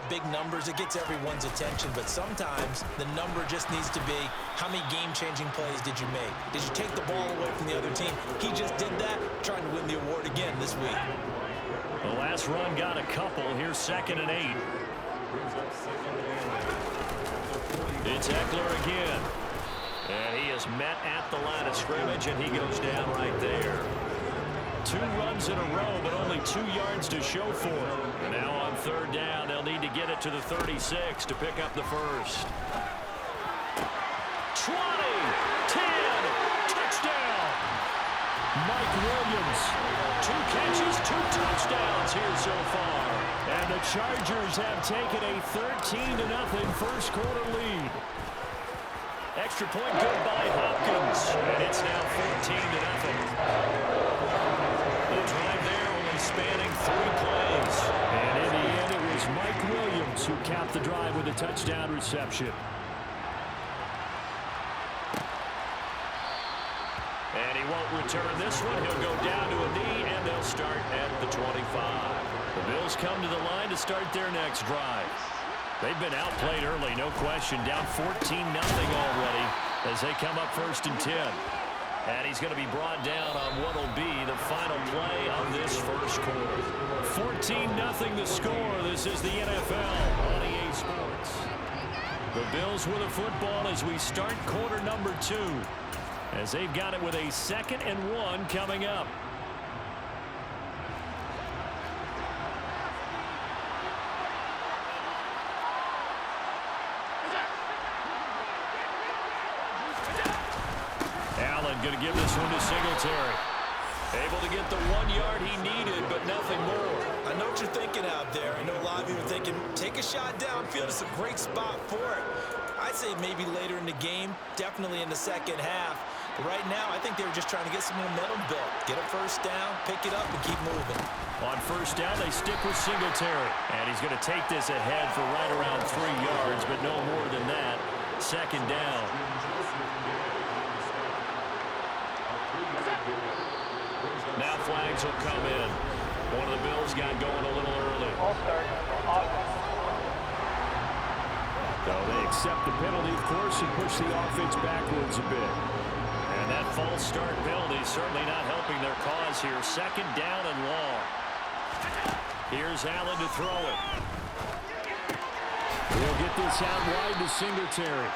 big numbers, it gets everyone's attention, but sometimes the number just needs to be how many game-changing plays did you make? Did you take the ball away from the other team? He just did that, trying to win the award again this week. The last run got a couple. Here's 2nd and 8. It's Eckler again. And he is met at the line of scrimmage, and he goes down right there. 2 runs in a row, but only 2 yards to show for it. And now on 3rd down, they'll need to get it to the 36 to pick up the first. 20, 10, touchdown. Mike Williams, 2 catches, 2 touchdowns here so far. And the Chargers have taken a 13-0 first quarter lead. Extra point good by Hopkins, and it's now 14-0. The drive there only spanning 3 plays. And in the end, it was Mike Williams who capped the drive with a touchdown reception. And he won't return this one. He'll go down to a knee, and they'll start at the 25. The Bills come to the line to start their next drive. They've been outplayed early, no question. Down 14-0 already as they come up 1st and 10. And he's going to be brought down on what will be the final play of this first quarter. 14-0 the score. This is the NFL on EA Sports. The Bills with a football as we start quarter number 2. As they've got it with a 2nd and 1 coming up. Allen going to give this one to Singletary. Able to get the 1 yard he needed, but nothing more. I know what you're thinking out there. I know a lot of you are thinking, take a shot downfield. It's a great spot for it. I'd say maybe later in the game, definitely in the second half. But right now, I think they were just trying to get some momentum built. Get a first down, pick it up, and keep moving. On first down, they stick with Singletary. And he's going to take this ahead for right around 3 yards, but no more than that. 2nd down. Now flags will come in. One of the Bills got going a little early. So they accept the penalty, of course, and push the offense backwards a bit. And that false start penalty certainly not helping their cause here. 2nd down and long. Here's Allen to throw it. He'll get this out wide to Singletary.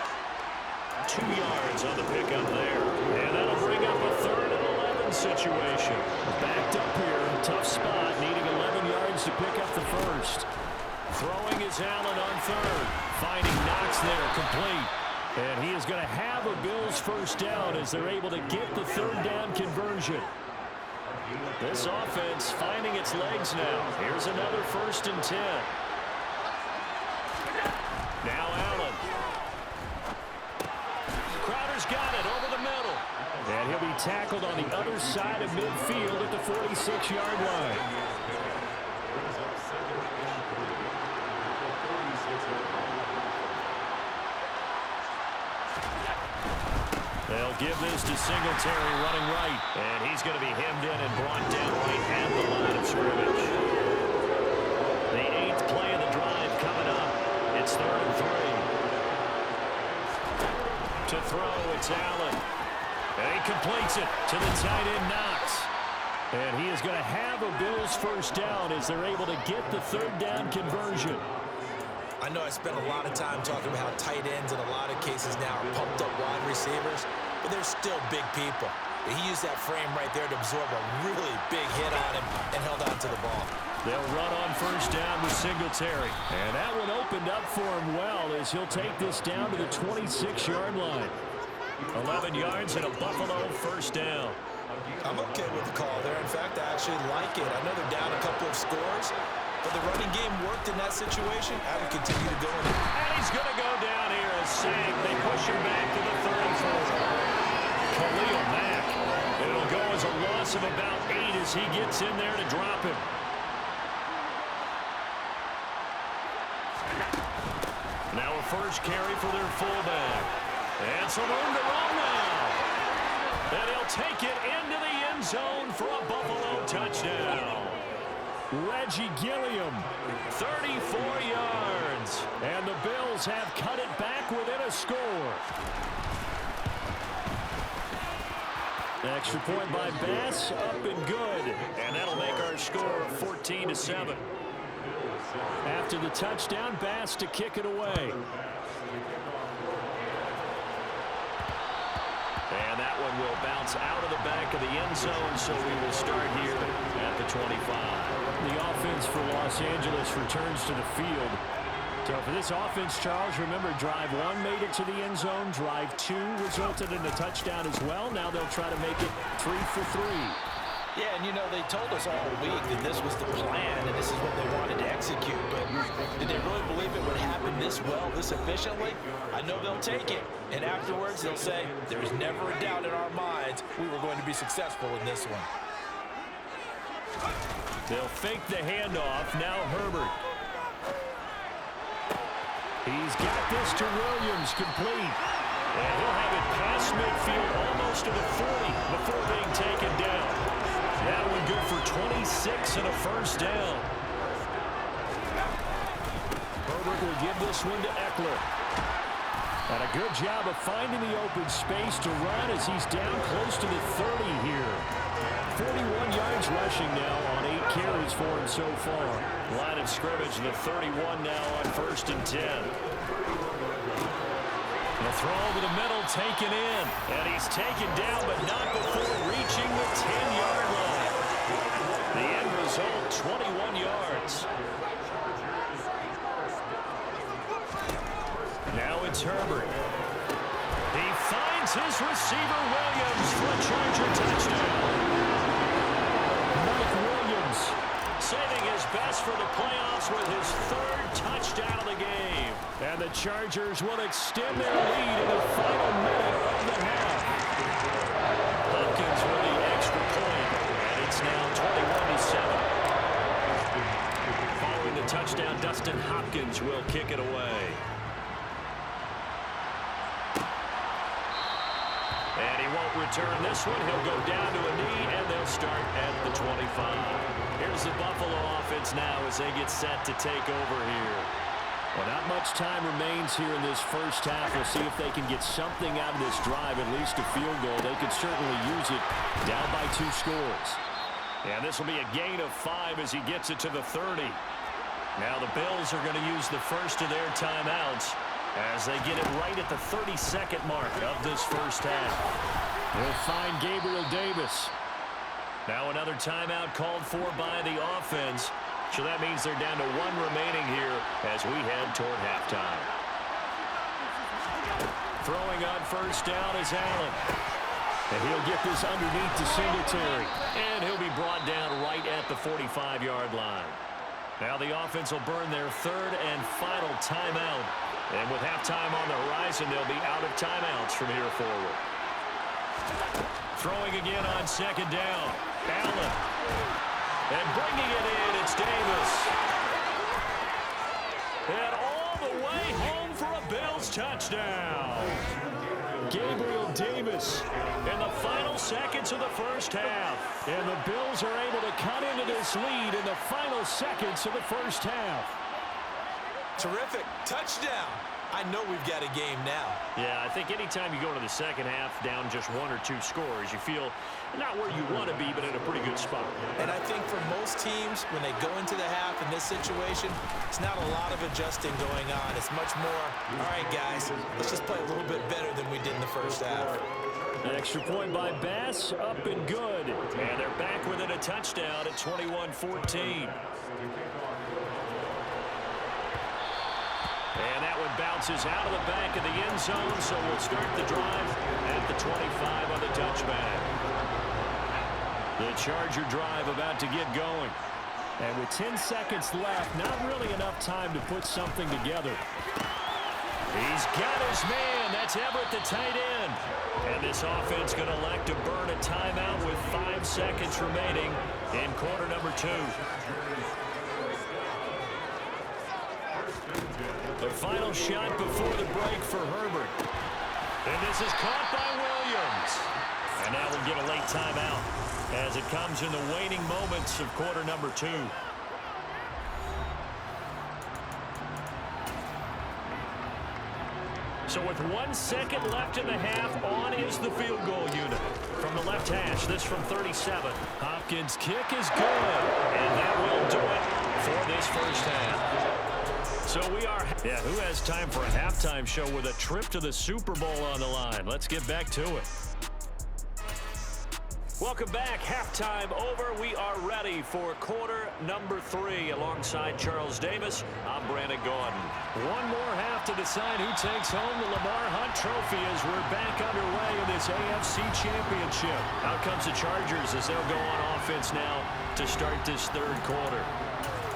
2 yards on the pickup there. And that'll bring up a 3rd and 11 situation. Backed up here, tough spot, needing 11 yards to pick up the first. Throwing is Allen on 3rd. Finding Knox there, complete. And he is going to have a Bills first down as they're able to get the 3rd down conversion. This offense finding its legs now. Here's another 1st and 10. Now Allen. Crowder's got it over the middle. And he'll be tackled on the other side of midfield at the 46-yard line. They'll give this to Singletary running right. And he's going to be hemmed in and brought down right at the line of scrimmage. The 8th play of the drive coming up. It's 3rd and 3. To throw, it's Allen. And he completes it to the tight end, Knox. And he is going to have a Bills first down as they're able to get the 3rd down conversion. I know I spent a lot of time talking about how tight ends in a lot of cases now are pumped up wide receivers, but they're still big people. He used that frame right there to absorb a really big hit on him and held on to the ball. They'll run on first down with Singletary. And that one opened up for him well as he'll take this down to the 26-yard line. 11 yards and a Buffalo first down. I'm okay with the call there. In fact, I actually like it. I know they're down a couple of scores, but the running game worked in that situation. I would continue to go in it. And he's going to go down here as sacked. They push him back to the 34. Khalil Mack. It'll go as a loss of about 8 as he gets in there to drop him. Now a first carry for their fullback. And some room to run now. And he'll take it into the end zone for a Buffalo touchdown. Reggie Gilliam, 34 yards. And the Bills have cut it back within a score. Extra point by Bass, up and good. And that'll make our score 14-7. After the touchdown, Bass to kick it away. And that one will bounce out of the back of the end zone, so we will start here at the 25. The offense for Los Angeles returns to the field. So for this offense, Charles, remember, drive 1 made it to the end zone. Drive 2 resulted in a touchdown as well. Now they'll try to make it 3 for 3. Yeah, and you know, they told us all week that this was the plan and this is what they wanted to execute. But did they really believe it would happen this well, this efficiently? I know they'll take it. And afterwards, they'll say, there's never a doubt in our minds we were going to be successful in this one. They'll fake the handoff. Now Herbert. He's got this to Williams, complete. And he'll have it past midfield almost to the 40 before being taken down. That one good for 26 and a first down. Herbert will give this one to Eckler. And a good job of finding the open space to run as he's down close to the 30 here. 41 yards rushing now on 8 carries for him so far. Line of scrimmage, the 31 now on 1st and 10. The throw over the middle, taken in. And he's taken down, but not before reaching the 10-yard line. The end result, 21 yards. Now it's Herbert. He finds his receiver, Williams, for a Charger touchdown. Mike Williams saving his best for the playoffs with his 3rd touchdown of the game. And the Chargers will extend their lead in the final minute of the half. Hopkins with the extra point, and it's now 21-7. Following the touchdown, Dustin Hopkins will kick it away. And he won't return this one. He'll go down to a knee, and they'll start at the 25. Here's the Buffalo offense now as they get set to take over here. Well, not much time remains here in this first half. We'll see if they can get something out of this drive, at least a field goal. They could certainly use it down by 2 scores. And this will be a gain of 5 as he gets it to the 30. Now the Bills are going to use the first of their timeouts as they get it right at the 32nd mark of this first half. They'll find Gabriel Davis. Now another timeout called for by the offense. So that means they're down to 1 remaining here as we head toward halftime. Throwing on first down is Allen. And he'll get this underneath to Singletary. And he'll be brought down right at the 45-yard line. Now the offense will burn their 3rd and final timeout. And with halftime on the horizon, they'll be out of timeouts from here forward. Throwing again on 2nd down. Allen. And bringing it in, it's Davis. And all the way home for a Bills touchdown. Gabriel Davis in the final seconds of the first half. And the Bills are able to cut into this lead in the final seconds of the first half. Terrific. Touchdown. I know we've got a game now. Yeah, I think anytime you go into the second half down just 1 or 2 scores, you feel not where you want to be, but in a pretty good spot. And I think for most teams, when they go into the half in this situation, it's not a lot of adjusting going on. It's much more, all right, guys, let's just play a little bit better than we did in the first half. An extra point by Bass, up and good. And they're back within a touchdown at 21-14. And that one bounces out of the back of the end zone, so we'll start the drive at the 25 on the touchback. The Charger drive about to get going. And with 10 seconds left, not really enough time to put something together. He's got his man. That's Everett, the tight end. And this offense going to elect to burn a timeout with 5 seconds remaining in quarter number 2. The final shot before the break for Herbert. And this is caught by Williams. And now we'll get a late timeout as it comes in the waning moments of quarter number 2. So with 1 second left in the half, on is the field goal unit. From the left hash, this from 37. Hopkins' kick is good. And that will do it for this first half. So we are, who has time for a halftime show with a trip to the Super Bowl on the line? Let's get back to it. Welcome back. Halftime over. We are ready for quarter number 3. Alongside Charles Davis, I'm Brandon Gordon. One more half to decide who takes home the Lamar Hunt Trophy as we're back underway in this AFC Championship. Out comes the Chargers as they'll go on offense now to start this third quarter.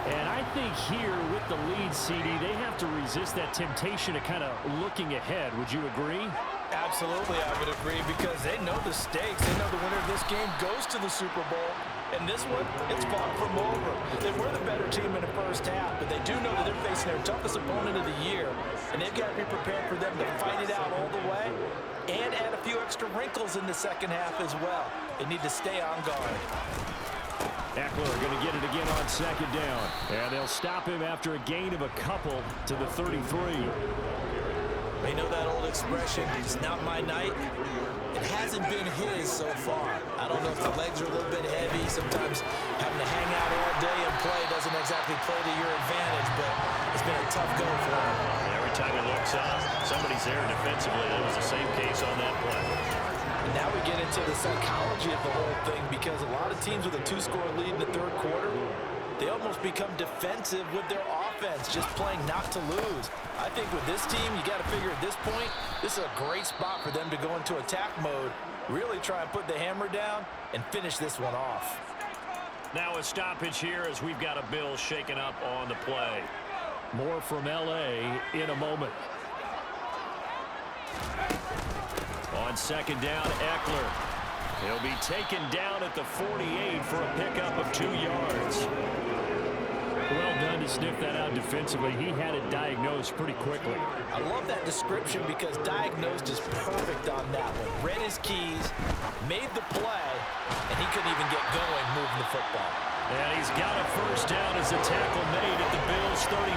And I think here with the lead, CD, they have to resist that temptation of kind of looking ahead. Would you agree? Absolutely, I would agree, because they know the stakes. They know the winner of this game goes to the Super Bowl. And this one, it's fought from over. They were the better team in the first half, but they do know that they're facing their toughest opponent of the year. And they've got to be prepared for them to fight it out all the way and add a few extra wrinkles in the second half as well. They need to stay on guard. Eckler going to get it again on second down. And they'll stop him after a gain of a couple to the 33. They know that old expression, it's not my night. It hasn't been his so far. I don't know if the legs are a little bit heavy. Sometimes having to hang out all day and play doesn't exactly play to your advantage, but it's been a tough go for him. Every time he looks up, somebody's there defensively. That was the same case on that play. And now we get into the psychology of the whole thing, because a lot of teams with a 2-score lead in the third quarter, they almost become defensive with their offense, just playing not to lose. I think with this team, you got to figure at this point, this is a great spot for them to go into attack mode, really try and put the hammer down and finish this one off. Now a stoppage here as we've got a Bill shaken up on the play. More from L.A. in a moment. On second down, Eckler. He'll be taken down at the 48 for a pickup of 2 yards. Well done to sniff that out defensively. He had it diagnosed pretty quickly. I love that description, because diagnosed is perfect on that one. Read his keys, made the play, and he couldn't even get going moving the football. And he's got a first down as the tackle made at the Bills' 39.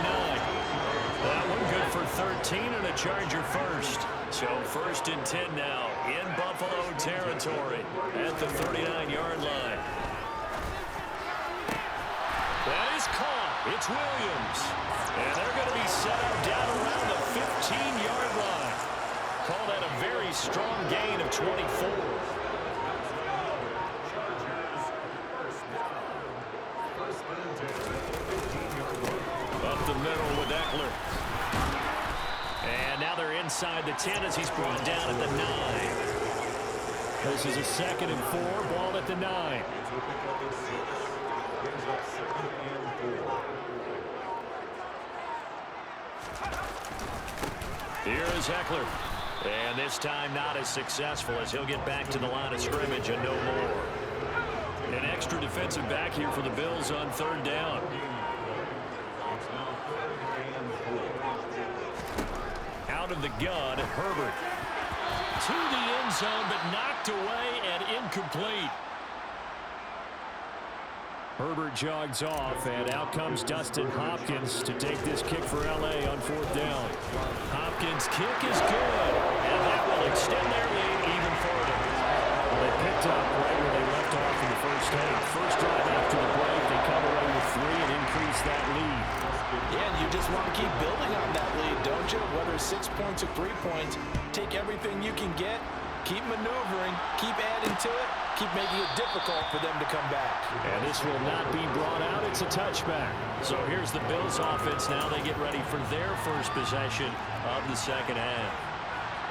That one good for 13 and a Charger first. So 1st and 10 now in Buffalo territory at the 39-yard line. That is caught. It's Williams. And they're going to be set up down around the 15-yard line. Call that a very strong gain of 24. Up the middle with Eckler. And now they're inside the 10 as he's brought down at the 9. This is a 2nd and 4, ball at the 9. Here is Eckler. And this time not as successful, as he'll get back to the line of scrimmage and no more. An extra defensive back here for the Bills on 3rd down. Out of the gun, Herbert. To the end zone, but knocked away and incomplete. Herbert jogs off, and out comes Dustin Hopkins to take this kick for L.A. on 4th down. Hopkins' kick is good, and that will extend their lead even further. Well, they picked up right where they left off in the first half. First drive after the break, they come away with 3 and increase that lead. Yeah, and you just want to keep building on that lead, don't you? Whether it's 6 points or 3 points, take everything you can get, keep maneuvering, keep adding to it, keep making it difficult for them to come back. And this will not be brought out. It's a touchback. So here's the Bills offense now. They get ready for their first possession of the second half.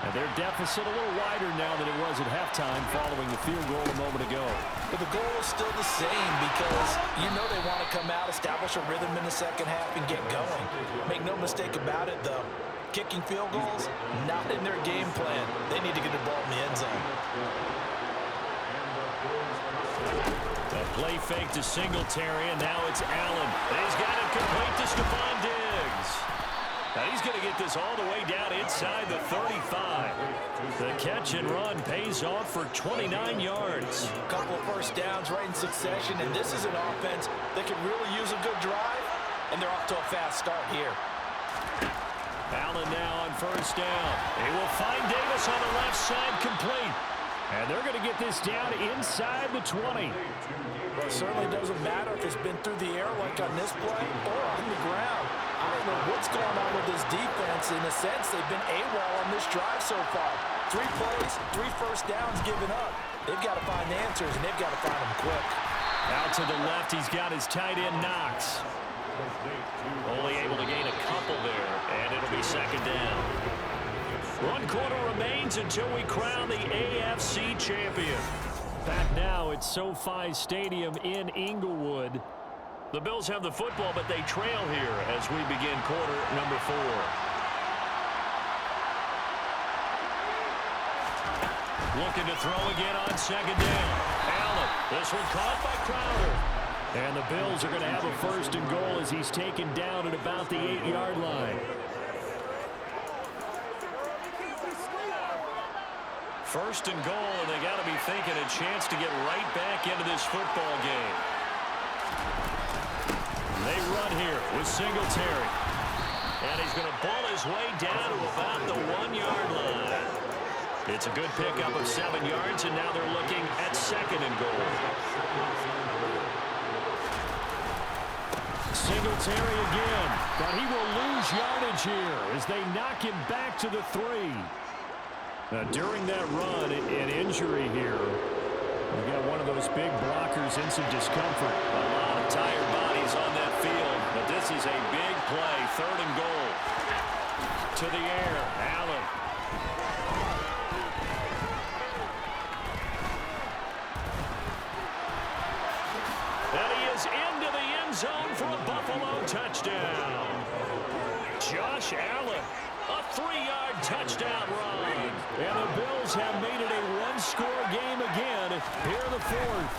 And their deficit a little wider now than it was at halftime following the field goal a moment ago. But the goal is still the same, because you know they want to come out, establish a rhythm in the second half, and get going. Make no mistake about it, though. Kicking field goals, not in their game plan. They need to get the ball in the end zone. A play fake to Singletary, and now it's Allen. And he's got it complete to Stephon Diggs. Now he's going to get this all the way down inside the 35. The catch and run pays off for 29 yards. A couple of first downs right in succession, and this is an offense that can really use a good drive, and they're off to a fast start here. Allen now on first down. He will find Davis on the left side, complete. And they're going to get this down inside the 20. Well, it certainly doesn't matter if it's been through the air like on this play or on the ground. I don't know what's going on with this defense. In a sense, they've been AWOL on this drive so far. 3 plays, 3 first downs given up. They've got to find answers, and they've got to find them quick. Out to the left, he's got his tight end, Knox. Only able to gain a couple there, and it'll be second down. 1 quarter remains until we crown the AFC champion. Back now at SoFi Stadium in Inglewood. The Bills have the football, but they trail here as we begin quarter number 4. Looking to throw again on second down. Allen, this one caught by Crowder. And the Bills are going to have a first and goal as he's taken down at about the 8-yard line. First and goal, and they got to be thinking a chance to get right back into this football game. They run here with Singletary. And he's going to ball his way down to about the 1-yard line. It's a good pickup of 7 yards, and now they're looking at second and goal. Singletary again, but he will lose yardage here as they knock him back to the 3. Now, during that run, an injury here. We got one of those big blockers in some discomfort. A lot of tired bodies on that field, but this is a big play, third and goal. To the air, Allen. And he is into the end zone for a Buffalo touchdown. Josh Allen, a 3-yard touchdown run. And the Bills have made it a 1-score game again here in the 4th.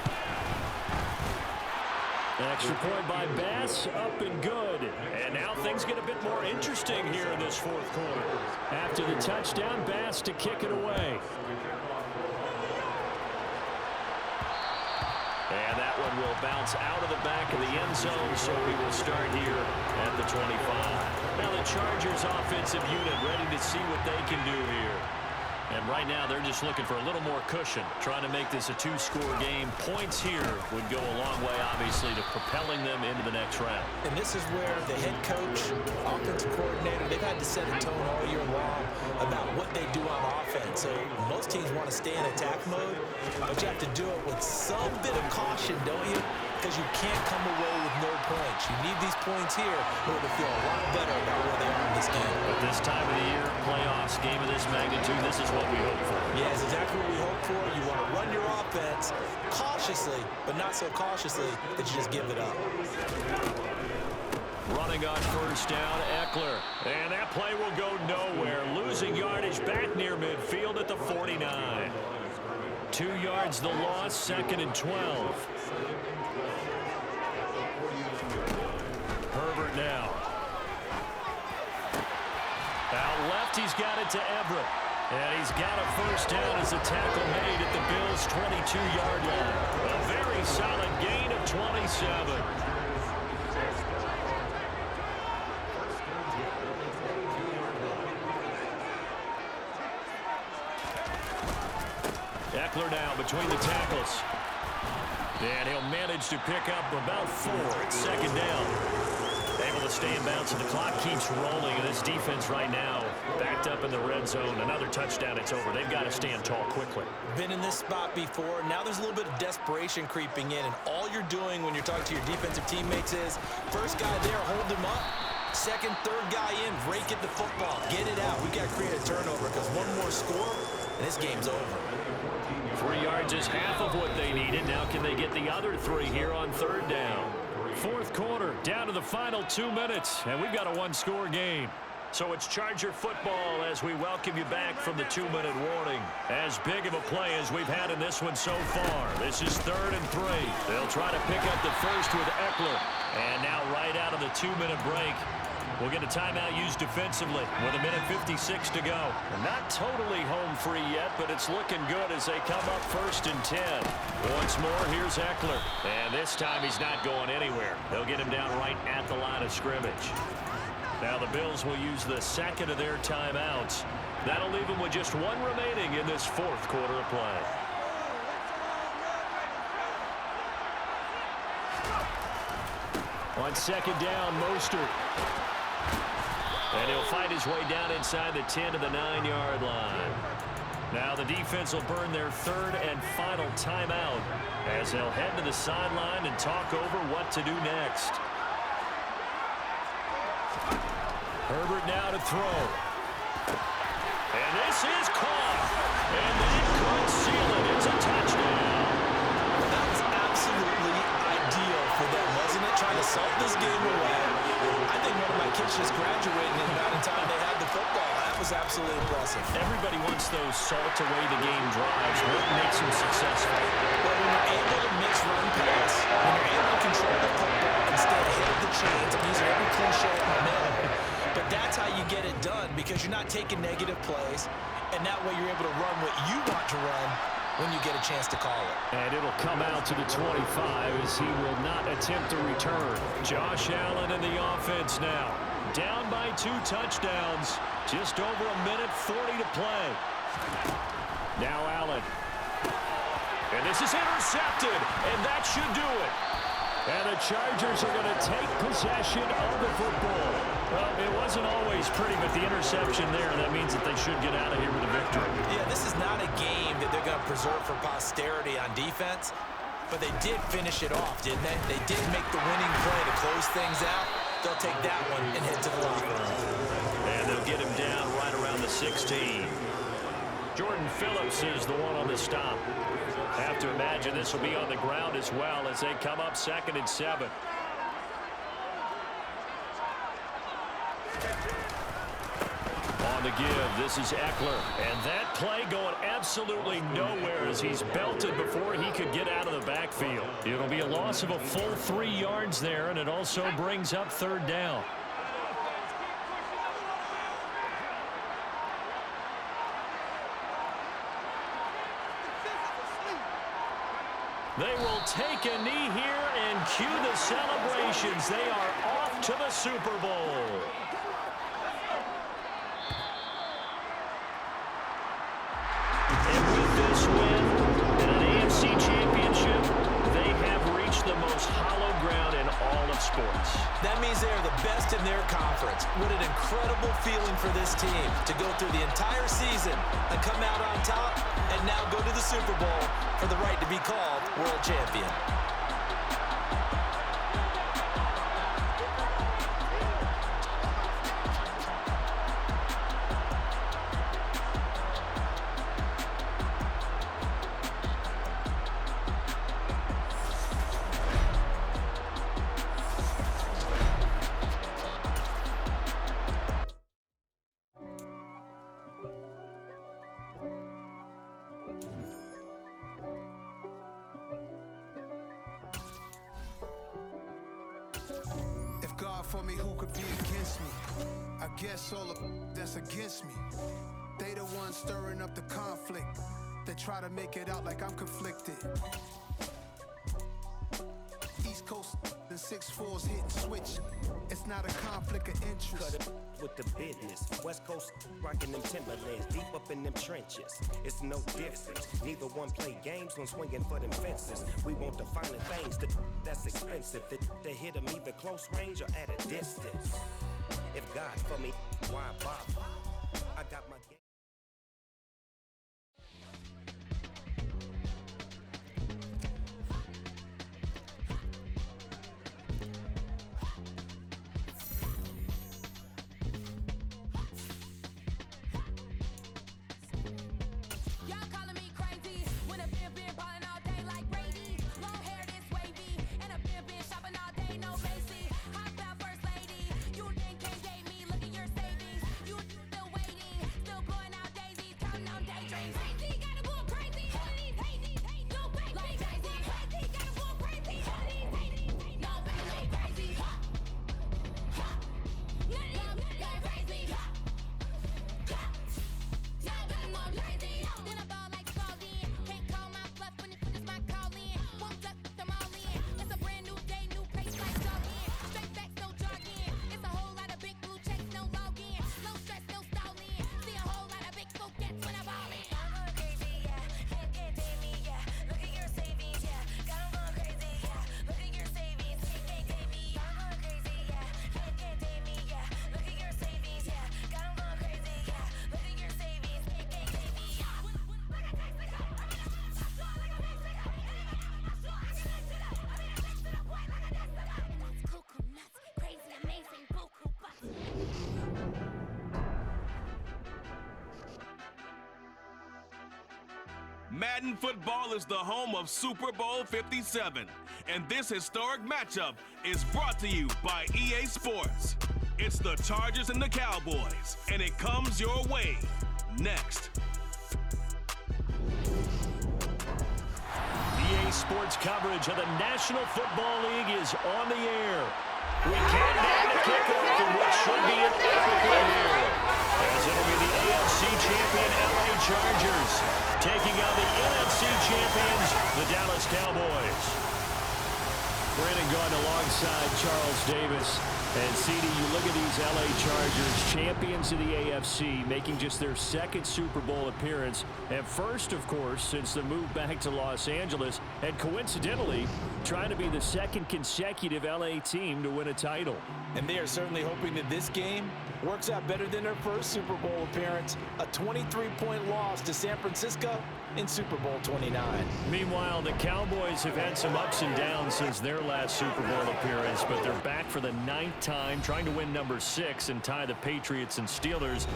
Extra point by Bass, up and good. And now things get a bit more interesting here in this 4th quarter. After the touchdown, Bass to kick it away. And that one will bounce out of the back of the end zone, so we will start here at the 25. Now the Chargers offensive unit ready to see what they can do here. And right now they're just looking for a little more cushion, trying to make this a 2-score game. Points here would go a long way, obviously, to propelling them into the next round. And this is where the head coach, offensive coordinator, they've had to set a tone all year long about what they do on offense. So most teams want to stay in attack mode, but you have to do it with some bit of caution, don't you? Because you can't come away with no points. You need these points here in order to feel a lot better about where they are in this game. But this time of the year, playoffs, game of this magnitude, this is what we hope for. Yeah, it's exactly what we hope for. You want to run your offense cautiously, but not so cautiously that you just give it up. Running on first down, Eckler. And that play will go nowhere. Losing yardage back near midfield at the 49. 2 yards the loss, second and 12. Herbert now. Out left, he's got it to Everett. And he's got a first down as a tackle made at the Bills' 22-yard line. A very solid gain of 27. Eckler now between the tackles. And he'll manage to pick up about 4 at second down. Able to stay in bounds, and the clock keeps rolling. And this defense right now backed up in the red zone. Another touchdown, it's over. They've got to stand tall quickly. Been in this spot before. Now there's a little bit of desperation creeping in. And all you're doing when you're talking to your defensive teammates is, first guy there, hold him up. Second, third guy in, rake it the football. Get it out. We've got to create a turnover because one more score, and this game's over. 3 yards is half of what they needed. Now can they get the other 3 here on third down? 4th quarter, down to the final 2 minutes, and we've got a 1-score game. So it's Charger football as we welcome you back from the 2-minute warning. As big of a play as we've had in this one so far. This is 3rd and 3. They'll try to pick up the first with Eckler. And now right out of the 2-minute break, we'll get a timeout used defensively with 1:56 to go. Not totally home free yet, but it's looking good as they come up 1st and 10. Once more, here's Eckler. And this time he's not going anywhere. They'll get him down right at the line of scrimmage. Now the Bills will use the second of their timeouts. That'll leave them with just one remaining in this fourth quarter of play. On second down, Mostert. And he'll fight his way down inside the 10 to the 9-yard line. Now the defense will burn their third and final timeout as they'll head to the sideline and talk over what to do next. Herbert now to throw. And this is caught. And that could seal it. It's a touchdown. Well, that was absolutely ideal for them, wasn't it? Trying to salt this game away. I think one of my kids just graduated in the amount of time they had the football. That was absolutely impressive. Everybody wants those salt away the game drives. What makes them successful? Well, when you're able to mix run pass, when you're able to control the football and stay ahead of the chains, I'm using every cliche in the middle. But that's how you get it done, because you're not taking negative plays, and that way you're able to run what you want to run when you get a chance to call it. And it'll come out to the 25 as he will not attempt to return. Josh Allen in the offense now. Down by 2 touchdowns. Just over a minute 40 to play. Now Allen. And this is intercepted, and that should do it. And the Chargers are going to take possession of the football. Well, it wasn't always pretty, but the interception there, that means that they should get out of here with a victory. Yeah, this is not a game that they're going to preserve for posterity on defense, but they did finish it off, didn't they? They did make the winning play to close things out. They'll take that one and head to the locker room. And they'll get him down right around the 16. Jordan Phillips is the one on the stop. Have to imagine this will be on the ground as well as they come up 2nd and 7. On the give, this is Eckler. And that play going absolutely nowhere as he's belted before he could get out of the backfield. It'll be a loss of a full 3 yards there, and it also brings up 3rd down. They will take a knee here and cue the celebrations. They are off to the Super Bowl. And with this win and an AFC championship, they have reached the most hallowed ground in all of sports. That means they are the best in their conference. What an incredible feeling for this team to go through the entire season and come out on top and now go to the Super Bowl for the right to be called world champion. God for me, who could be against me? I guess all of that's against me. They the ones stirring up the conflict. They try to make it out like I'm conflicted. East Coast and 6'4's hitting switch. It's not a conflict of interest. Cut it with the business. West Coast rocking them Timberlands, deep up in them trenches. It's no difference. Neither one play games when swinging for them fences. We want the finer things that's expensive. They hit them either close range or at a distance. If God for me, why bother? I got my game. Still Madden football is the home of Super Bowl 57, and this historic matchup is brought to you by EA Sports. It's the Chargers and the Cowboys, and it comes your way next. EA Sports coverage of the National Football League is on the air. We count down to kickoff in what should be an epic one here, as it'll be the AFC champion LA Chargers taking on the NFC champions, the Dallas Cowboys. Brandon Gaudin alongside Charles Davis. And, CD, you look at these LA Chargers, champions of the AFC, making just their second Super Bowl appearance. And first, of course, since the move back to Los Angeles. And coincidentally, trying to be the second consecutive LA team to win a title. And they are certainly hoping that this game works out better than their first Super Bowl appearance. A 23-point loss to San Francisco in Super Bowl 29. Meanwhile, the Cowboys have had some ups and downs since their last Super Bowl appearance, but they're back for the 9th time, trying to win number 6 and tie the Patriots and Steelers.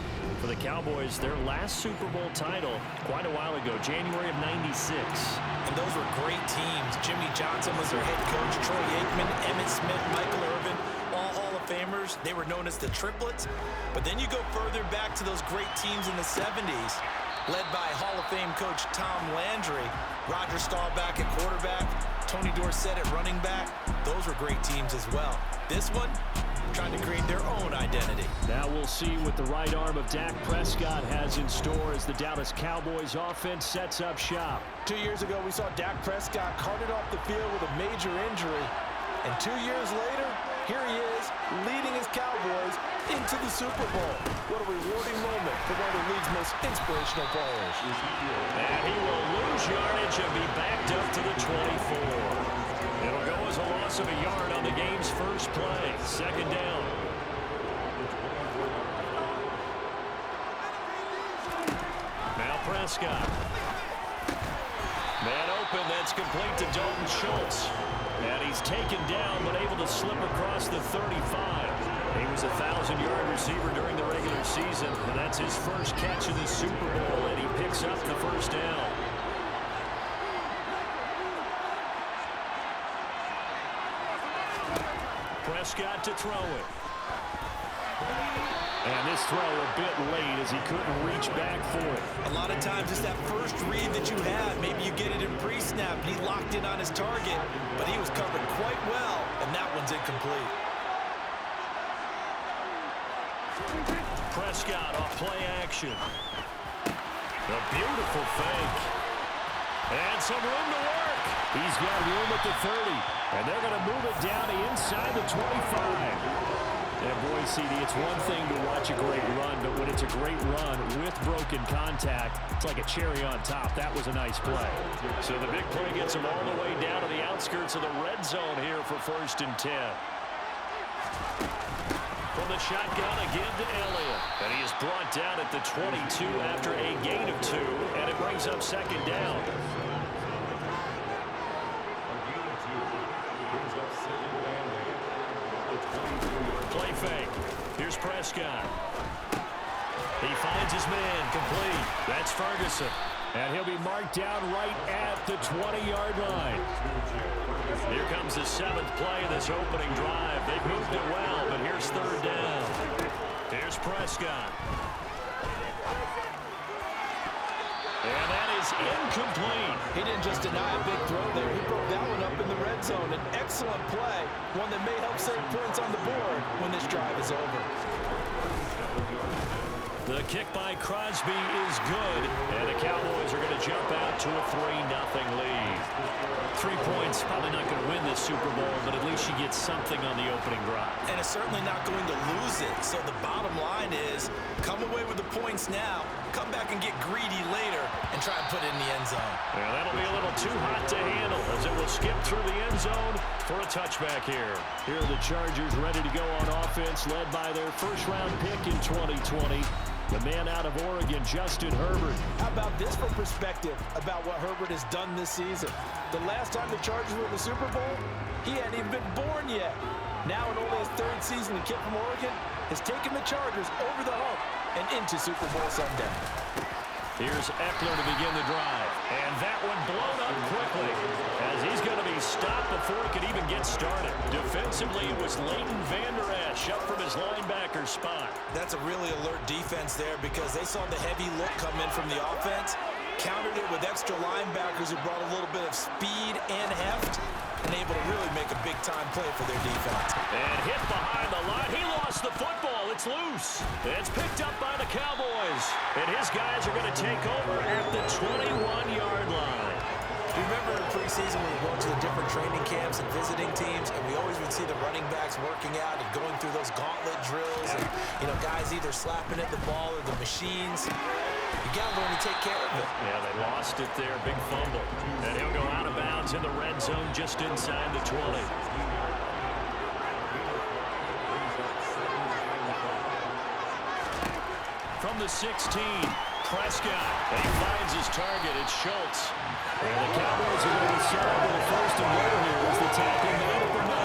For the Cowboys, their last Super Bowl title quite a while ago, January of '96. And those were great teams. Jimmy Johnson was their head coach, Troy Aikman, Emmitt Smith, Michael Irvin, all Hall of Famers. They were known as the Triplets. But then you go further back to those great teams in the 70s, led by Hall of Fame coach Tom Landry, Roger Staubach at quarterback, Tony Dorsett at running back. Those were great teams as well. This one, trying to create their own identity. Now we'll see what the right arm of Dak Prescott has in store as the Dallas Cowboys offense sets up shop. 2 years ago, we saw Dak Prescott carted off the field with a major injury. And 2 years later, here he is, leading his Cowboys into the Super Bowl. What a rewarding moment for one of the league's most inspirational players. And he will lose yardage and be backed up to the 24. It'll go as a loss of a yard on the game's first play. Second down. Now Prescott. Man open, that's complete to Dalton Schultz. And he's taken down, but able to slip across the 35. He was a 1,000-yard receiver during the regular season, and that's his first catch in the Super Bowl, and he picks up the first down. Prescott to throw it. And this throw a bit late as he couldn't reach back for it. A lot of times it's that first read that you have. Maybe you get it in pre-snap, and he locked in on his target, but he was covered quite well, and that one's incomplete. Prescott off play action. A beautiful fake. And some room to work. He's got room at the 30, and they're going to move it down to inside the 25. And boy, CD, it's one thing to watch a great run, but when it's a great run with broken contact, it's like a cherry on top. That was a nice play. So the big play gets him all the way down to the outskirts of the red zone here for 1st and 10. From the shotgun again to Elliott. And he is brought down at the 22 after a gain of 2, and it brings up second down. Play fake. Here's Prescott. He finds his man complete. That's Ferguson. And he'll be marked down right at the 20-yard line. Here comes the 7th play of this opening drive. They've moved it well, but here's 3rd down. Here's Prescott. And that is incomplete. He didn't just deny a big throw there. He broke that one up in the red zone. An excellent play, one that may help save points on the board when this drive is over. The kick by Crosby is good, and the Cowboys are going to jump out to a 3-0 lead. 3 points, probably not going to win this Super Bowl, but at least you get something on the opening drive. And it's certainly not going to lose it. So the bottom line is, come away with the points now, come back and get greedy later, and try and put it in the end zone. Yeah, that'll be a little too hot to handle as it will skip through the end zone for a touchback here. Here are the Chargers ready to go on offense, led by their first-round pick in 2020. The man out of Oregon, Justin Herbert. How about this for perspective about what Herbert has done this season? The last time the Chargers were in the Super Bowl, he hadn't even been born yet. Now in only his 3rd season, the kid from Oregon has taken the Chargers over the hump and into Super Bowl Sunday. Here's Eckler to begin the drive. And that one blown up quickly as he's going to be stopped before he could even get started. Defensively, it was Leighton Vander Esch up from his linebacker spot. That's a really alert defense there because they saw the heavy look come in from the offense, countered it with extra linebackers who brought a little bit of speed and heft, and able to really make a big-time play for their defense. And hit behind the line. He lost the football. It's loose. It's picked up by the Cowboys. And his guys are going to take over at the 21-yard line. You remember in preseason we were going to the different training camps and visiting teams, and we always would see the running backs working out and going through those gauntlet drills, and guys either slapping at the ball or the machines. You got to learn to take care of it. Yeah, they lost it there. Big fumble. And he'll go out of bounds in the red zone just inside the 20. From the 16, Prescott. And he finds his target. It's Schultz. And the Cowboys are going to decide with the first and goal here as the tackle made at the 9.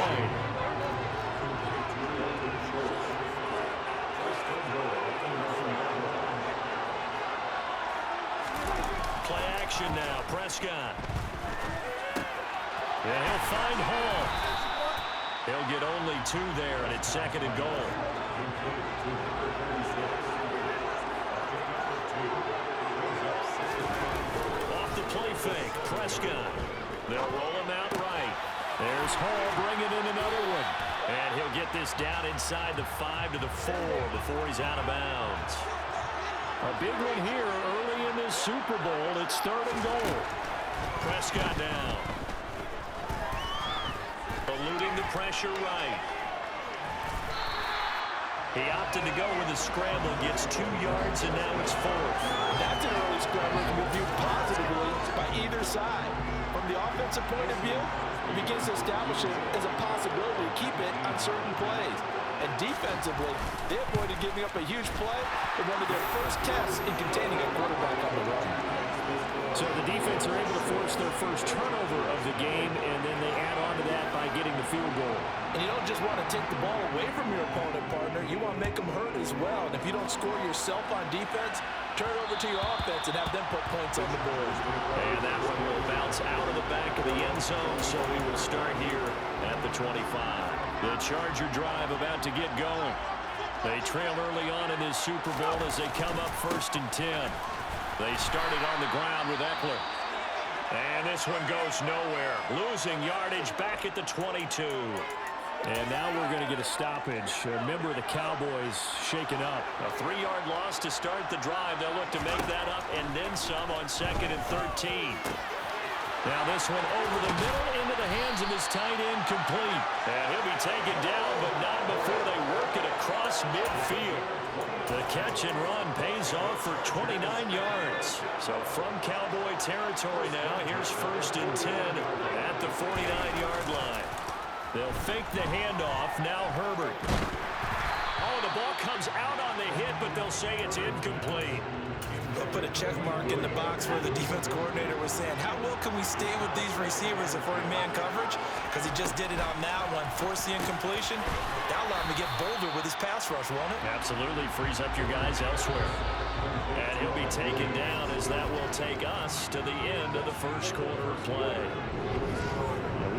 Play action now. Prescott. And he'll find Hall. He'll get only 2 there, and it's 2nd and goal. Play fake, Prescott. They'll roll him out right. There's Hall bringing in another one. And he'll get this down inside the 5 to the 4 before he's out of bounds. A big one here early in this Super Bowl. It's 3rd and goal. Prescott down. Eluding the pressure right. He opted to go with a scramble, gets 2 yards, and now it's 4th. That's an early scramble that can be viewed positively by either side. From the offensive point of view, it begins to establish it as a possibility to keep it on certain plays. And defensively, they avoided giving up a huge play in one of their first tests in containing a quarterback on the run. So the defense are able to force their first turnover of the game, and then they add on to that by getting the field goal. And you don't just want to take the ball away from your opponent, partner. You want to make them hurt as well. And if you don't score yourself on defense, turn it over to your offense and have them put points on the board. And that one will bounce out of the back of the end zone, so we will start here at the 25. The Charger drive about to get going. They trail early on in this Super Bowl as they come up 1st and 10. They started on the ground with Eckler. And this one goes nowhere. Losing yardage back at the 22. And now we're going to get a stoppage. A member of the Cowboys shaken up. A 3-yard loss to start the drive. They'll look to make that up and then some on 2nd and 13. Now this one over the middle into the hands of his tight end, complete. And he'll be taken down, but not before they work it across midfield. The catch and run pays off for 29 yards. So from Cowboy territory now, here's 1st and 10 at the 49-yard line. They'll fake the handoff. Now Herbert. Oh, the ball comes out on the hit, but they'll say it's incomplete. They'll put a check mark in the box where the defense coordinator was saying, how well can we stay with these receivers if we're in man coverage? Because he just did it on that one, forced the incompletion. That'll allow him to get bolder with his pass rush, won't it? Absolutely. Frees up your guys elsewhere. And he'll be taken down as that will take us to the end of the first quarter of play.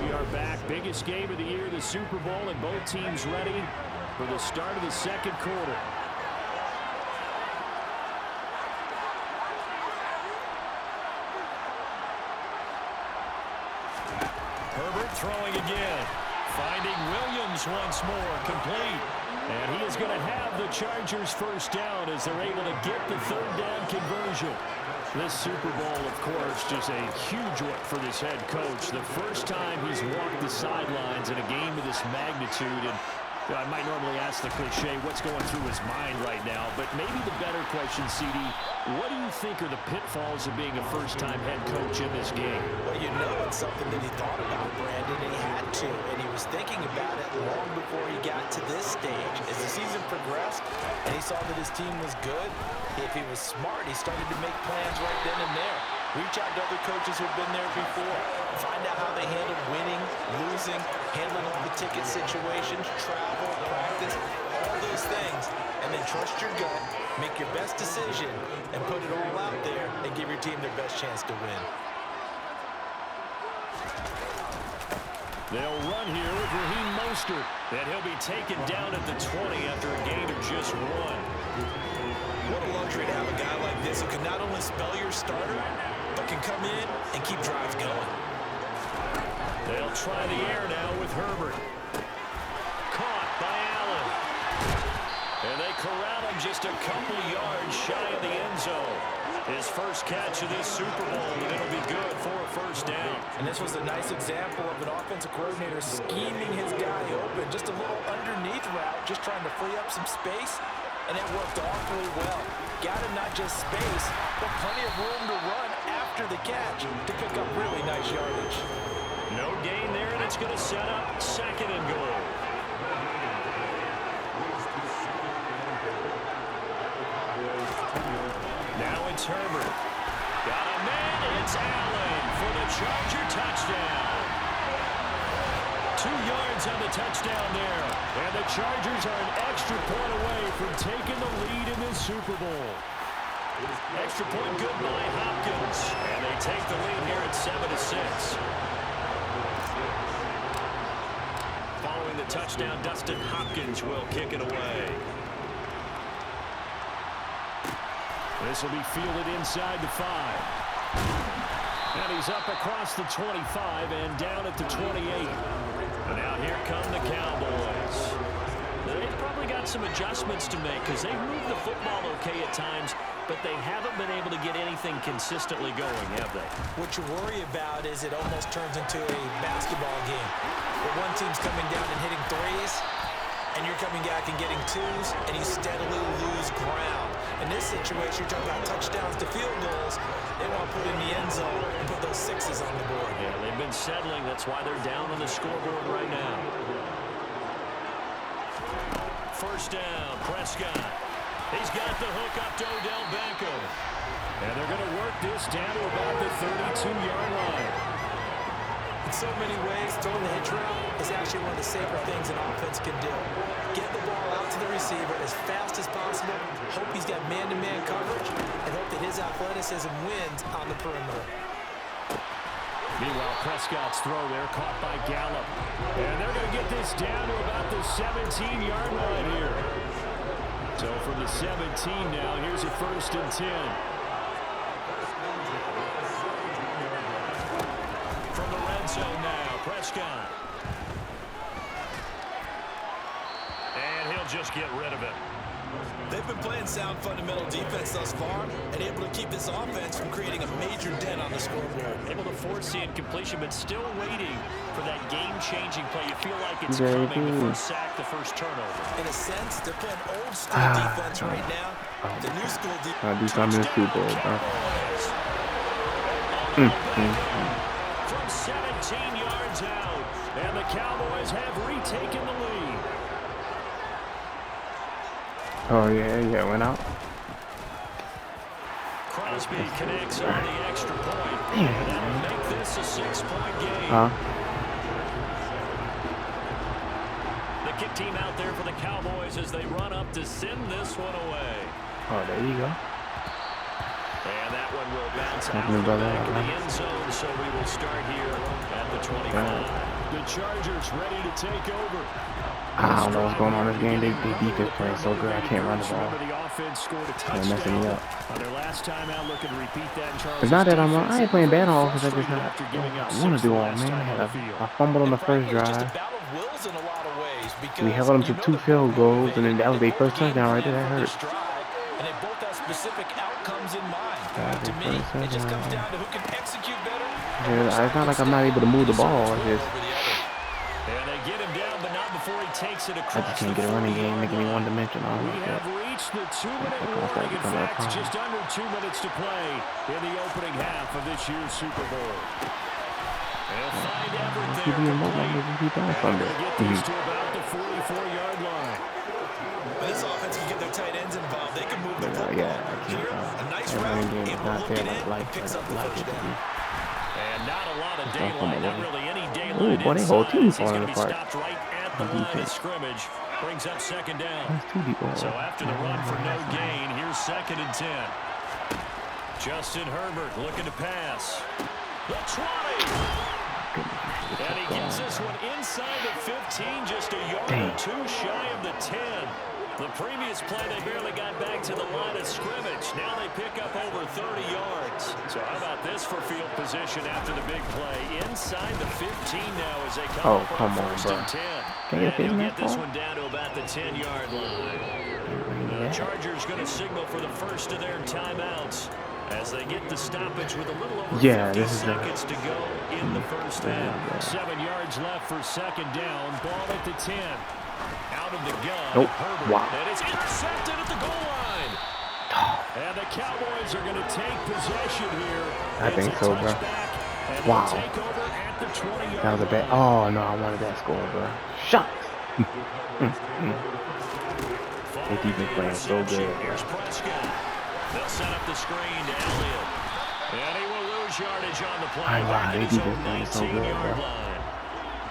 We are back. Biggest game of the year, the Super Bowl, and both teams ready for the start of the 2nd quarter. Herbert throwing again. Finding Williams once more, complete. And he is going to have the Chargers first down as they're able to get the 3rd down conversion. This Super Bowl, of course, just a huge one for this head coach. The first time he's walked the sidelines in a game of this magnitude. And I might normally ask the cliche, what's going through his mind right now? But maybe the better question, CD, what do you think are the pitfalls of being a first-time head coach in this game? Well, you know it's something that he thought about, Brandon, and he had to. And he was thinking about it long before he got to this stage. As the season progressed and he saw that his team was good, if he was smart, he started to make plans right then and there. Reach out to other coaches who've been there before. Find out how they handled winning, losing, handling all the ticket situations, travel, practice. All all those things, and then trust your gut, make your best decision, and put it all out there and give your team their best chance to win. They'll run here with Raheem Mostert. And he'll be taken down at the 20 after a gain of just 1. What a luxury to have a guy like this who can not only spell your starter, but can come in and keep drives going. They'll try the air now with Herbert. Caught by Allen. And they corral him just a couple yards shy of the end zone. His first catch of this Super Bowl, and it'll be good for a first down. And this was a nice example of an offensive coordinator scheming his guy open. Just a little underneath route, just trying to free up some space, and it worked awfully well. Got him not just space, but plenty of room to run after the catch to pick up really nice yardage. No gain there, and it's going to set up 2nd and goal. Now it's Herbert. Got a man, it's Allen for the Charger touchdown. 2 yards on the touchdown there. And the Chargers are an extra point away from taking the lead in this Super Bowl. Extra point good by Hopkins. And they take the lead here at 7-6. Following the touchdown, Dustin Hopkins will kick it away. This will be fielded inside the 5. And he's up across the 25 and down at the 28. And now here come the Cowboys. They've probably got some adjustments to make because they move the football okay at times, but they haven't been able to get anything consistently going, have they? What you worry about is it almost turns into a basketball game where one team's coming down and hitting threes, and you're coming back and getting 2s, and you steadily lose ground. In this situation, you're talking about touchdowns to field goals. They want to put in the end zone and put those 6s on the board. Yeah, they've been settling. That's why they're down on the scoreboard right now. First down, Prescott. He's got the hook up to Odell Beckham. And they're going to work this down to about the 32-yard line. In so many ways, throwing the hitch route is actually one of the safer things an offense can do. Get the ball out to the receiver as fast as possible, hope he's got man-to-man coverage, and hope that his athleticism wins on the perimeter. Meanwhile, Prescott's throw there caught by Gallup. And they're going to get this down to about the 17-yard line here. So from the 17 now, here's a 1st and 10. From the red zone now, Prescott. And he'll just get rid of it. They've been playing sound fundamental defense thus far and able to keep this offense from creating a major dent on the scoreboard. Able to force the incompletion, but still waiting for that game-changing play. You feel like it's coming, the first sack, the first turnover. In a sense, they're playing old-school defense right now. The new school defense. I'll do something in the Super Bowl, bro. From 17 yards out, and the Cowboys have retaken the lead. Oh, yeah, went out. Crosby connects on the extra point. And that'll make this a 6-point game. The kick team out there for the Cowboys as they run up to send this one away. Oh, there you go. And that one will bounce out the back of the end zone, so we will start here at the 25. The Chargers ready to take over. I don't know what's going on in this game. They defense playing so good. I can't run the ball. They're messing me up. It's not that I ain't playing bad on offense. I just I want to do all, man. I fumbled on the first drive. We held them to 2 field goals, and then that was their first touchdown right there. That hurt. And they both have specific outcomes in mind. To me, it just comes down to who can execute better. Yeah, it's not like I'm not able to move the ball. It's just Takes it I just can't get a running game, making me one-dimensional. We have reached the 2-minute warning. In fact, just under 2 minutes to play in the opening half of this year's Super Bowl. They'll find Everett there. They're going to get these to about the 44-yard line. This offense can get their tight ends involved. They can move the football. Here, a nice route, able to look it in, and picks up the first down. And not a lot of daylight, not really any daylight. Ooh, boy, they whole team falling apart. Right at the line of scrimmage Brings up second down. That's too deep. So after the run for no gain, here's 2nd and 10. Justin Herbert looking to pass. The 20. And he gets this one inside the 15, just a yard or two shy of the 10. The previous play, they barely got back to the line of scrimmage. Now they pick up over 30 yards. So how about this for field position after the big play? Inside the 15 now as they come up on 1st and 10. And he'll get this one down to about the 10-yard line. The Chargers going to signal for the first of their timeouts as they get the stoppage with a little over 50 seconds to go in the first half. 7 yards left for 2nd down. Ball at the 10. Out of the gun, Herbert, and it's intercepted at the goal line. And the Cowboys are going to take possession here. I think so, bro. Wow. That was a bad. Oh, no, I wanted that score, bro. Shot. They keep me playing so good. Here's Prescott. They'll set up the screen to Elliott. And he will lose yardage on the play. They keep me playing so good, bro.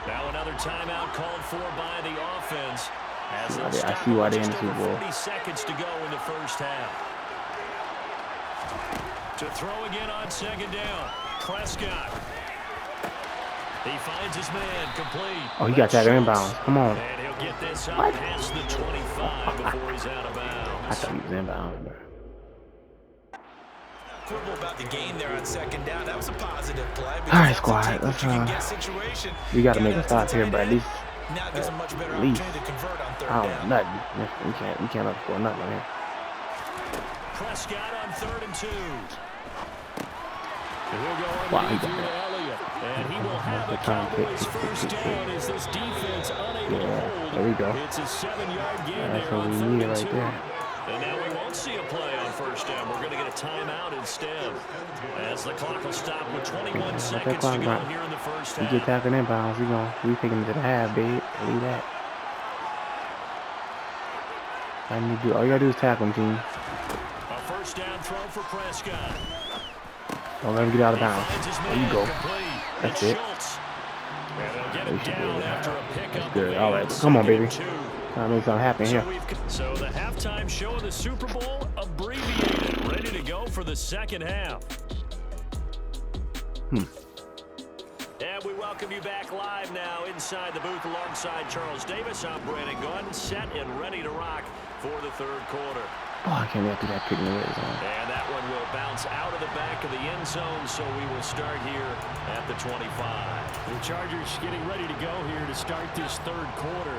Now another timeout called for by the offense. As I see why they're in the Super Bowl. 40 seconds to go in the first half. To throw again on 2nd down. Prescott. He finds his man complete. Oh, he got that inbound. Come on. And he'll get this up past the 25 before he's out of bounds. I thought he was inbound, bro. Quibble about the gain there on 2nd down. That was a positive play. All right, squad. Let's we got to make a stop here, but at least. Now gives a much better opportunity to convert on 3rd down. Nothing. We can't score nothing here. Prescott on 3rd and 2. He'll go wow, to Elliott, and he will have a Cowboys first down as this defense unable to hold. There we go. It's a 7-yard gain. That's what we need right there. And now we won't see a play on 1st down. We're going to get a timeout instead. As the clock will stop with 21 seconds to go here in the first half. You get tackled inbounds, we taking it to the half, babe. Leave that. All you gotta do is tackle him, team. A 1st down throw for Prescott. Don't let him get out of bounds. There you go. That's it. That's good. All right, come on, baby. Trying to make something happen here. So the halftime show of the Super Bowl abbreviated, ready to go for the 2nd half. And we welcome you back live now inside the booth alongside Charles Davis. I'm Brandon Gunn, set and ready to rock for the 3rd quarter. Oh, I can't do that pick in the red zone. And that one will bounce out of the back of the end zone, so we will start here at the 25. The Chargers getting ready to go here to start this 3rd quarter.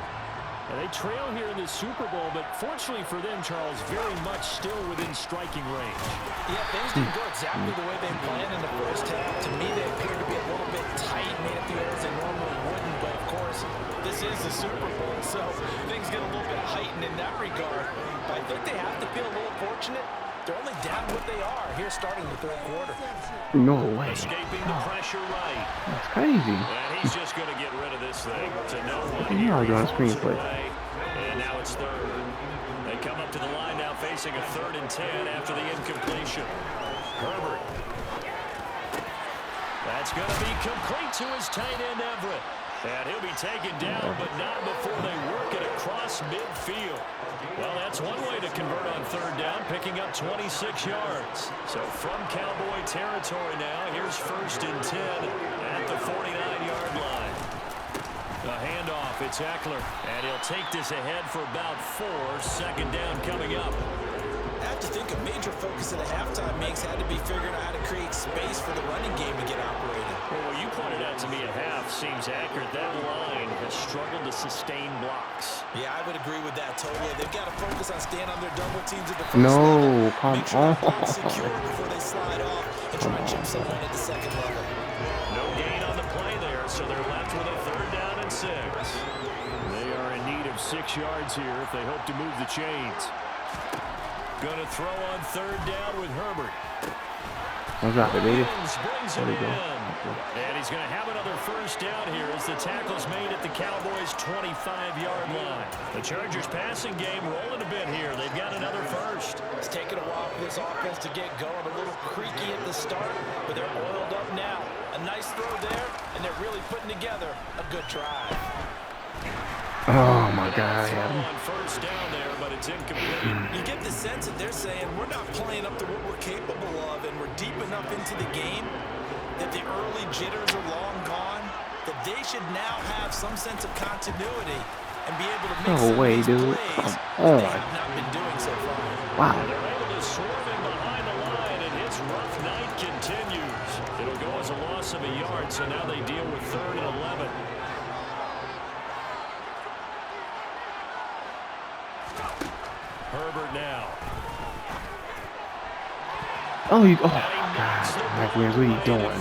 And they trail here in the Super Bowl, but fortunately for them, Charles, very much still within striking range. Yeah, things didn't go exactly the way they planned in the first half. To me, they appeared to be a little bit tight, made it feel as they normally wouldn't. But, of course, this is the Super Bowl, so things get a little bit heightened in that regard. But I think they have to feel a little fortunate. They're only down what they are here starting the 3rd quarter. No way. Escaping the pressure right. That's crazy. And he's just going to get rid of this thing. To no one You are doing a screen play. And now it's 3rd. They come up to the line now facing a 3rd and 10 after the incompletion. Herbert. That's going to be complete to his tight end Everett. And he'll be taken down, but not before they work it across midfield. Well, that's one way to convert on 3rd down, picking up 26 yards. So from Cowboy territory now, here's 1st and 10 at the 49-yard line. The handoff, it's Eckler, and he'll take this ahead for about 4. 2nd down coming up. I have to think a major focus of the halftime makes had to be figuring out how to create space for the running game to get operated. Well, what you pointed out to me at half seems accurate. That line has struggled to sustain blocks. Yeah, I would agree with that totally. They've got to focus on staying on their double teams at the first level. Come Make sure on. they're secure before they slide off and try and chip someone at the 2nd level. No gain on the play there, so they're left with a 3rd down and 6. They are in need of 6 yards here if they hope to move the chains. Going to throw on 3rd down with Herbert. Don't drop it, baby. There we go. And he's going to have another 1st down here as the tackle's made at the Cowboys' 25-yard line. The Chargers passing game rolling a bit here. They've got another 1st. It's taken a while for this offense to get going. A little creaky at the start, but they're oiled up now. A nice throw there, and they're really putting together a good drive. Oh my God. On first down there, but it's incomplete. You get the sense that they're saying we're not playing up to what we're capable of, and we're deep enough into the game that the early jitters are long gone, that they should now have some sense of continuity and be able to make some of these plays that they have not been doing so far. Wow. And they're able to swerve him behind the line, and his rough night continues. It'll go as a loss of a yard, so now they deal with 3rd and 11. Herbert now. Oh, God. Mike Williams, what are you doing?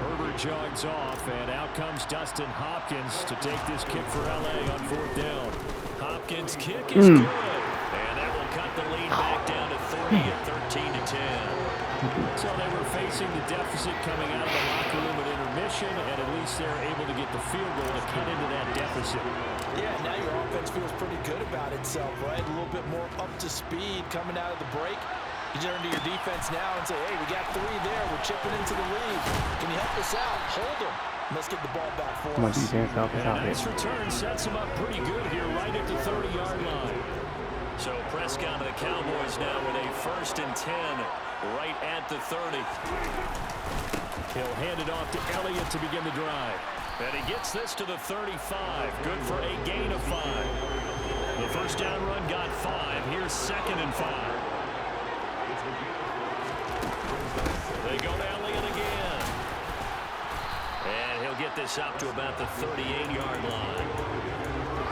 Herbert jogs off, and out comes Dustin Hopkins to take this kick for L.A. on 4th down. Hopkins' kick is good, and that will cut the lead back down to 30 at 13-10. So they were facing the deficit coming out of the locker room at intermission, and at least they're able to get the field goal to cut into that deficit. Yeah, now your offense feels pretty good about itself, right? A little bit more up to speed coming out of the break. You turn to your defense now and say, hey, we got 3 there. We're chipping into the lead. Can you help us out? Hold them. Let's get the ball back for us. And a nice return sets them up pretty good here right at the 30-yard line. So Prescott and the Cowboys now with a 1st and 10 right at the 30. He'll hand it off to Elliott to begin the drive. And he gets this to the 35. Good for a gain of 5. The first down run got 5. Here's 2nd and 5. They go to Elliott again. And he'll get this up to about the 38-yard line.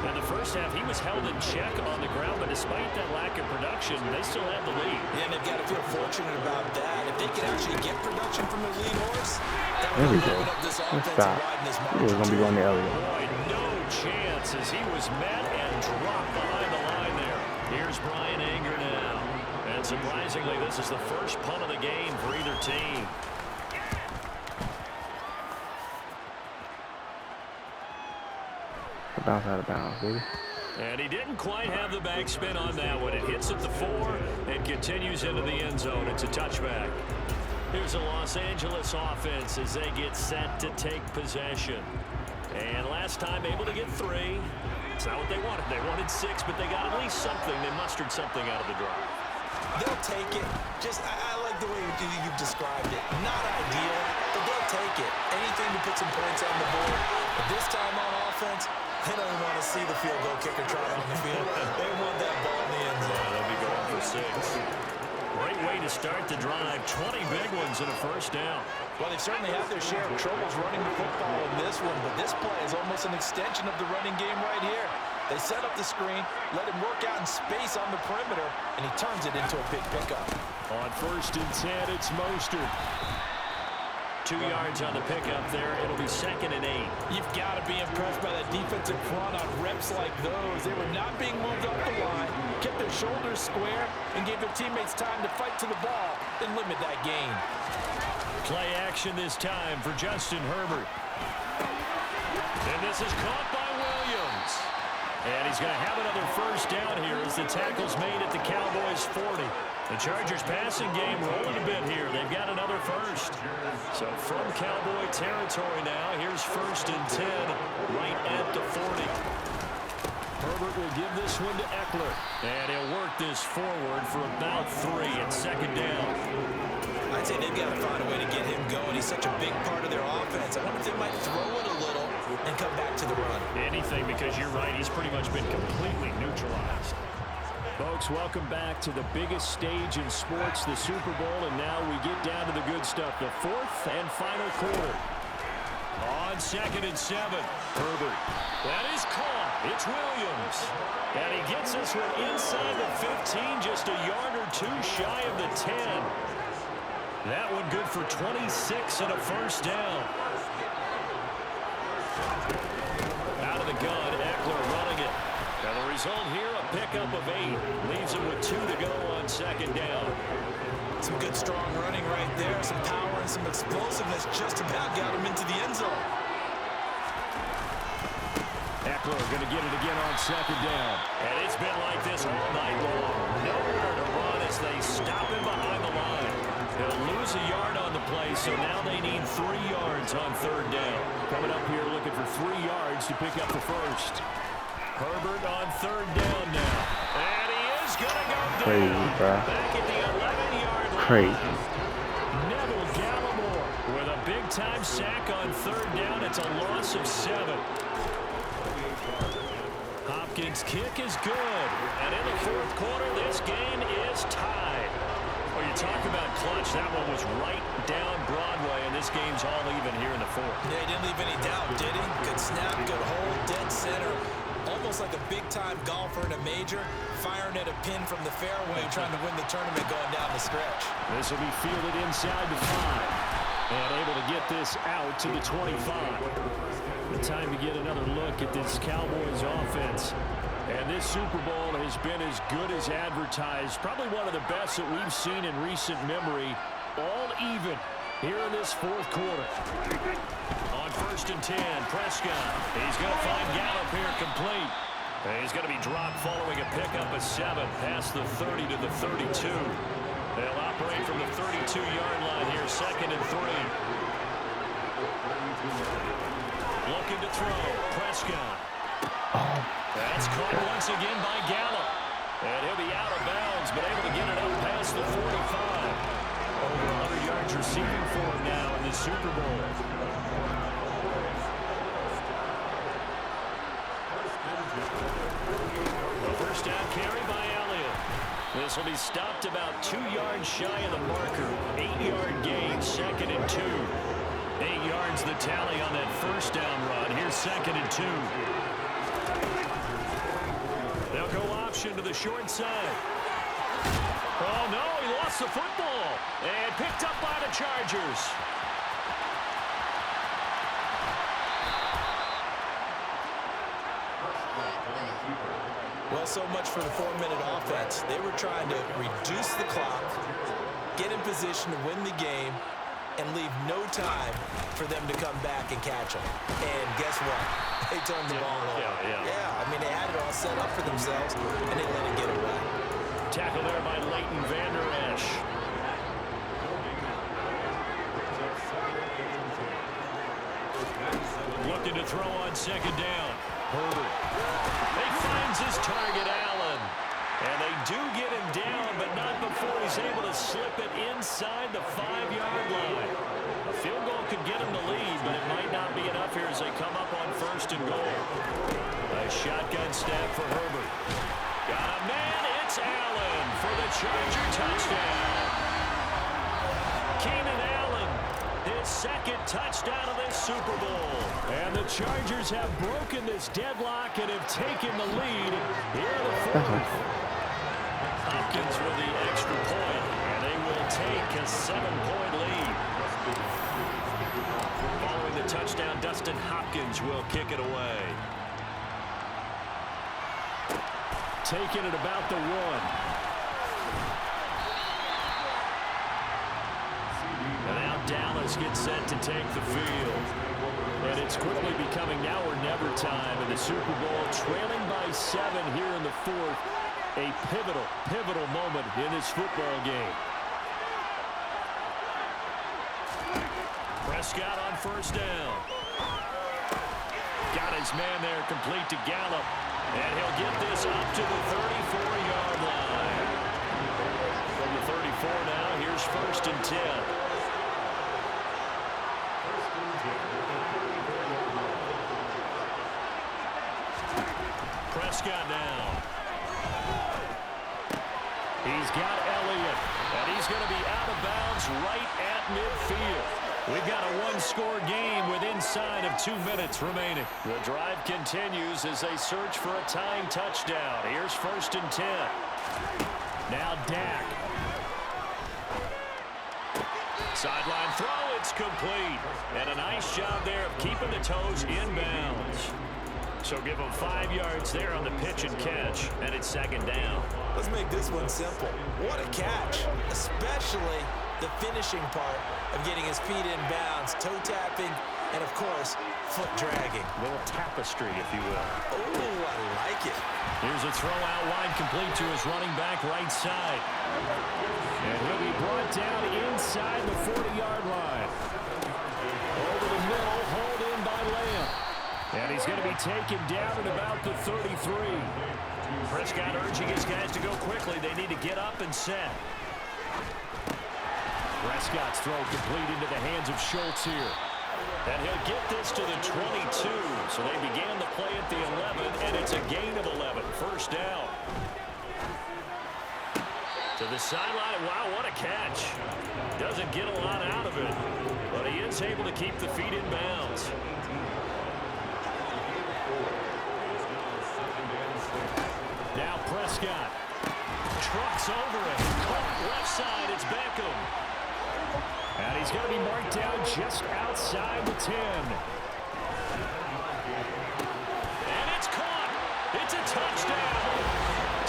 In the first half, he was held in check on the ground, but despite that lack of production, they still have the lead. Yeah, and they've got to feel fortunate about that. If they can actually get production from their lead horse, that there we would go. open up this offense Stop. and widen this He margin. was going to be going to Elliott. Boy, no chance as he was met and dropped behind the line there. Here's Brian Anger now. And surprisingly, this is the first punt of the game for either team. Bounce out of bounds, baby. And he didn't quite have the backspin on that one. It hits at the 4 and continues into the end zone. It's a touchback. Here's the Los Angeles offense as they get set to take possession. And last time able to get 3. It's not what they wanted. They wanted 6, but they got at least something. They mustered something out of the drive. They'll take it. I like the way you've described it. Not ideal, but they'll take it. Anything to put some points on the board. But this time on offense, they don't want to see the field goal kicker trot on the field. They want that ball in the end zone. They'll be going for 6. Great way to start the drive. 20 big ones and a first down. Well, they've certainly had their share of troubles running the football in this one, but this play is almost an extension of the running game right here. They set up the screen, let him work out in space on the perimeter, and he turns it into a big pickup. On 1st and 10, it's Mostert. 2 yards on the pickup there. It'll be 2nd and 8. You've got to be impressed by that defensive front on reps like those. They were not being moved up the line, kept their shoulders square, and gave their teammates time to fight to the ball and limit that gain. Play action this time for Justin Herbert. And this is caught by Williams. And he's going to have another first down here as the tackle's made at the Cowboys' 40. The Chargers passing game rolling a bit here. They've got another first. So from Cowboy territory now, here's 1st and 10 right at the 40. Herbert will give this one to Eckler. And he'll work this forward for about 3 at 2nd down. I'd say they've got to find a way to get him going. He's such a big part of their offense. I wonder if they might throw it a little and come back to the run. Anything, because you're right. He's pretty much been completely neutralized. Folks, welcome back to the biggest stage in sports, the Super Bowl, and now we get down to the good stuff, the 4th and final quarter. On 2nd and 7, Herbert. That is caught. It's Williams. And he gets this one inside the 15, just a yard or 2 shy of the 10. That one good for 26 and a first down. Out of the gun, Eckler running it. And the result here, a pickup of 8. Leaves him with 2 to go on 2nd down. Some good, strong running right there. Some power and some explosiveness just about got him into the end zone. Eckler going to get it again on 2nd down. And it's been like this all night long. Nowhere to run as they stop him behind the line. He'll lose gains a yard on the play, so now they need 3 yards on 3rd down. Coming up here looking for 3 yards to pick up the first. Herbert on 3rd down now. And he is going to go down. Crazy, bro. Back at the 11-yard line. Crazy. Neville Gallimore with a big-time sack on 3rd down. It's a loss of 7. Hopkins' kick is good. And in the 4th quarter, this game is tied. Well, you talk about clutch. That one was right down Broadway, and this game's all even here in the 4th. Yeah, he didn't leave any doubt, did he? Good snap, good hold, dead center. Almost like a big-time golfer in a major, firing at a pin from the fairway, trying to win the tournament going down the stretch. This will be fielded inside the 5. And able to get this out to the 25. The time to get another look at this Cowboys offense. And this Super Bowl has been as good as advertised. Probably one of the best that we've seen in recent memory. All even here in this 4th quarter. On 1st and 10, Prescott. He's going to find Gallup here complete. And he's going to be dropped following a pickup of 7 past the 30 to the 32. They'll operate from the 32-yard line here, 2nd and 3. Looking to throw, Prescott. That's caught once again by Gallup. And he'll be out of bounds, but able to get it up past the 45. Over 100 yards receiving for him now in the Super Bowl. A first down carry by Elliott. This will be stopped about 2 yards shy of the marker. 8-yard gain, 2nd and 2. 8 yards the tally on that first down run. Here's 2nd and 2. They'll go option to the short side. Oh, no, he lost the football. And picked up by the Chargers. Well, so much for the 4-minute offense. They were trying to reduce the clock, get in position to win the game, and leave no time for them to come back and catch them. And guess what? They turned the ball over. Yeah, I mean, they had it all set up for themselves, and they let it get away. Tackle there by Leighton Vander Esch. Looking to throw on 2nd down. Herbert. He finds his target, Allen. And they do get him down, but not before he's able to slip it inside the 5-yard line. A field goal could get him the lead, but it might not be enough here as they come up on 1st and goal. A shotgun snap for Herbert. Got a man, it's Allen for the Charger touchdown. Keenan Allen, his 2nd touchdown of this Super Bowl. And the Chargers have broken this deadlock and have taken the lead here in the 4th. Hopkins with the extra point, and they will take a 7-point lead. Following the touchdown, Dustin Hopkins will kick it away. Taking it about the 1. And now Dallas gets set to take the field. And it's quickly becoming now or never time in the Super Bowl, trailing by 7 here in the 4th. A pivotal moment in this football game. Prescott on 1st down. Got his man there complete to Gallup. And he'll get this up to the 34-yard line. From the 34 now, here's 1st and 10. Prescott now. He's got Elliott, and he's going to be out of bounds right at midfield. We've got a one-score game with inside of 2 minutes remaining. The drive continues as they search for a tying touchdown. Here's 1st and 10. Now Dak. Sideline throw, it's complete. And a nice job there of keeping the toes in bounds. So give them 5 yards there on the pitch and catch, and it's 2nd down. Let's make this one simple. What a catch, especially the finishing part of getting his feet in bounds, toe tapping, and of course, foot dragging. A little tapestry, if you will. Oh, I like it. Here's a throw out wide, complete to his running back right side. And he'll be brought down inside the 40-yard line. Over the middle, hauled in by Lamb. And he's going to be taken down at about the 33. Prescott urging his guys to go quickly. They need to get up and set. Prescott's throw complete into the hands of Schultz here. And he'll get this to the 22. So they began the play at the 11, and it's a gain of 11. First down. To the sideline. Wow, what a catch. Doesn't get a lot out of it, but he is able to keep the feet in bounds. Now Prescott. Trucks over it. Caught left side. It's Beckham. And he's going to be marked down just outside the 10. And it's caught. It's a touchdown.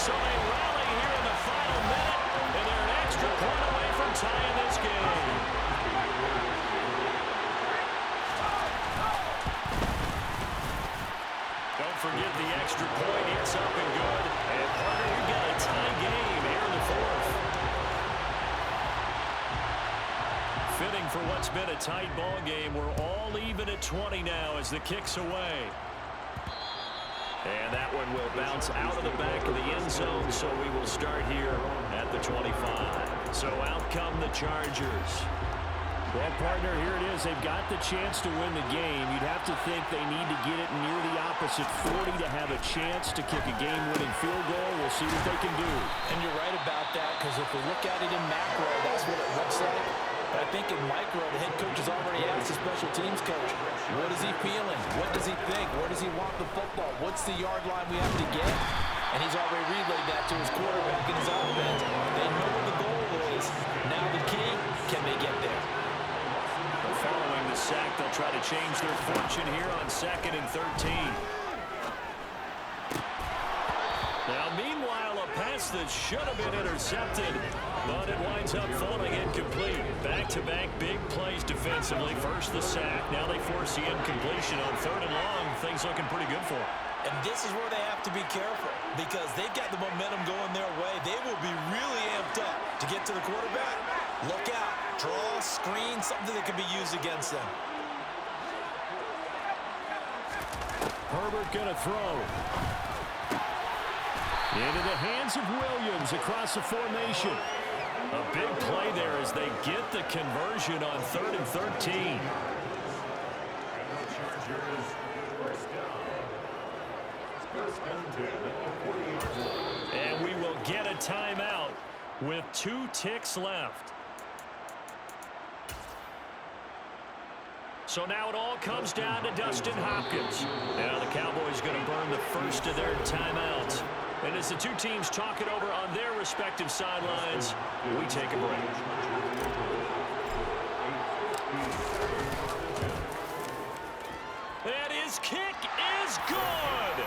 So they rally here in the final minute, and they're an extra point away from tying this game. Don't forget the extra point. It's up and good. And Parker, we've got a tie game here in the fourth. Fitting for what's been a tight ball game. We're all even at 20 now as the kick's away. And that one will bounce out of the back of the end zone, so we will start here at the 25. So out come the Chargers. Well, partner, here it is. They've got the chance to win the game. You'd have to think they need to get it near the opposite 40 to have a chance to kick a game-winning field goal. We'll see what they can do. And you're right about that, because if we look at it in macro, that's what it looks like. But I think in micro, the head coach has already asked the special teams coach, what is he feeling? What does he think? Where does he want the football? What's the yard line we have to get? And he's already relayed that to his quarterback and his offense. They know what the goal is. Now the key, can they get there? Following the sack, they'll try to change their fortune here on 2nd and 13. Now, meanwhile, a pass that should have been intercepted, but it winds up falling incomplete. Back-to-back big plays defensively. First the sack. Now they force the incompletion on 3rd and long. Things looking pretty good for them. And this is where they have to be careful, because they've got the momentum going their way. They will be really amped up to get to the quarterback. Look out. Draw, screen, something that can be used against them. Herbert going to throw. Into the hands of Williams across the formation. A big play there as they get the conversion on 3rd and 13. And we will get a timeout with 2 ticks left. So now it all comes down to Dustin Hopkins. Now the Cowboys going to burn the first of their timeouts. And as the two teams talk it over on their respective sidelines, we take a break. And his kick is good.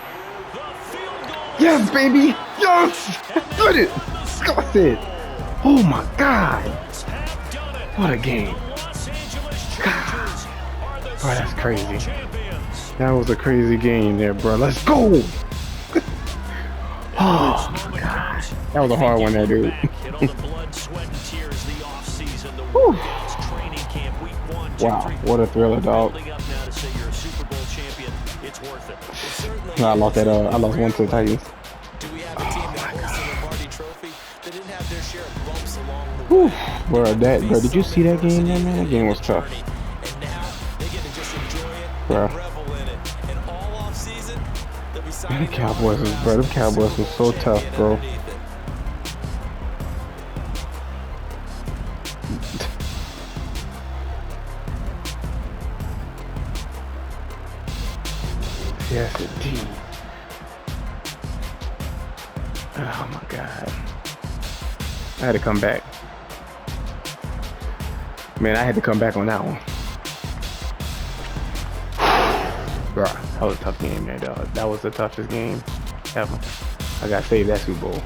The field goal. Yes, baby. Yes. Got it. Got it. Oh my God. What a game. God. Bro, that's crazy. That was a crazy game there, bro. Let's go. Oh my God. That was a hard one there, dude. Wow, what a thriller, dog. I lost that. I lost one to the Titans. Oh my God. Bro, bro, did you see that game, there, man? That game was tough. Bro. The Cowboys was, bro. The Cowboys was so tough, bro. Yes, indeed. Oh my God. I had to come back. Man, I had to come back on that one. Bro, that was a tough game there, dog. That was the toughest game ever. I gotta save that Super Bowl.